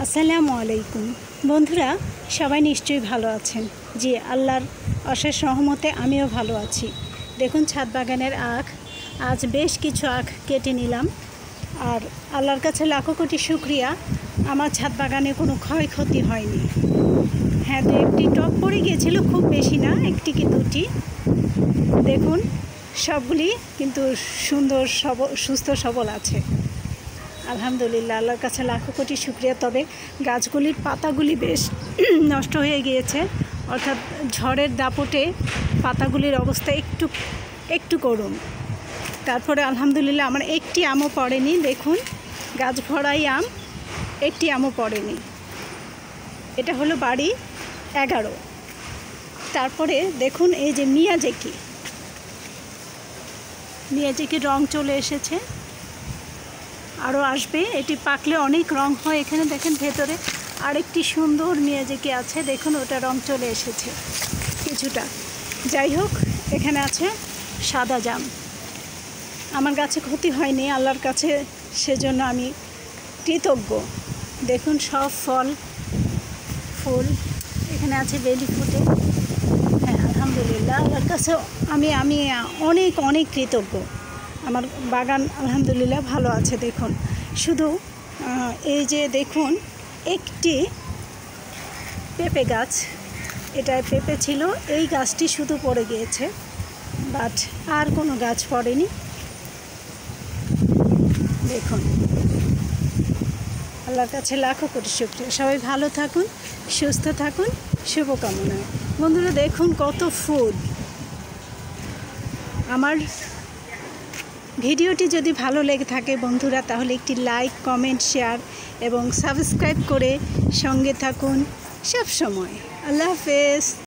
আসসালামু আলাইকুম বন্ধুরা, সবাই নিশ্চয়ই ভালো আছেন। জি, আল্লাহর অশেষ রহমতে আমিও ভালো আছি। দেখুন, ছাদ বাগানের আখ, আজ বেশ কিছু আখ কেটে নিলাম। আর আল্লাহর কাছে লাখো কোটি শুকরিয়া, আমার ছাদ বাগানে কোনো ক্ষয়ক্ষতি হয়নি। হ্যাঁ, দু একটি টব পড়ে গিয়েছিল, খুব বেশি না, একটি কি দুটি। দেখুন, সবগুলি কিন্তু সুন্দর সুস্থ সবল আছে। আলহামদুলিল্লাহ, আল্লাহর কাছে লাখো কোটি শুকরিয়া। তবে গাছগুলির পাতাগুলি বেশ নষ্ট হয়ে গিয়েছে, অর্থাৎ ঝড়ের দাপটে পাতাগুলির অবস্থা একটু করুন। তারপরে আলহামদুলিল্লাহ আমার একটি আমও পড়েনি। দেখুন, গাছ ভরাই আম, একটি আমও পড়েনি। এটা হলো বাড়ি 11। তারপরে দেখুন, এই যে মিয়াজাকি রং চলে এসেছে, আরও আসবে। এটি পাকলে অনেক রং হয়। এখানে দেখেন ভেতরে আরেকটি সুন্দর মিয়াজাকি আছে, দেখুন ওটা রং চলে এসেছে কিছুটা। যাই হোক, এখানে আছে সাদা জাম। আমার গাছে ক্ষতি হয়নি আল্লাহর কাছে, সেজন্য আমি কৃতজ্ঞ। দেখুন, সব ফুল এখানে আছে, বেলি ফুটে। হ্যাঁ, আলহামদুলিল্লাহ, আল্লাহর কাছে আমি অনেক কৃতজ্ঞ। আমার বাগান আলহামদুলিল্লাহ ভালো আছে। দেখুন, শুধু এই যে দেখুন, একটি পেঁপে গাছ, এটা পেঁপে ছিল, এই গাছটি শুধু পড়ে গিয়েছে, বাট আর কোনো গাছ পড়েনি। দেখুন, আল্লাহর কাছে লাখো কোটি শুকরিয়া। সবাই ভালো থাকুন, সুস্থ থাকুন, শুভকামনা। বন্ধুরা দেখুন কত ফুল। আমার ভিডিওটি যদি ভালো লেগে থাকে বন্ধুরা, তাহলে একটি লাইক, কমেন্ট, শেয়ার এবং সাবস্ক্রাইব করে সঙ্গে থাকুন সব সময়। আল্লাহ হাফেজ।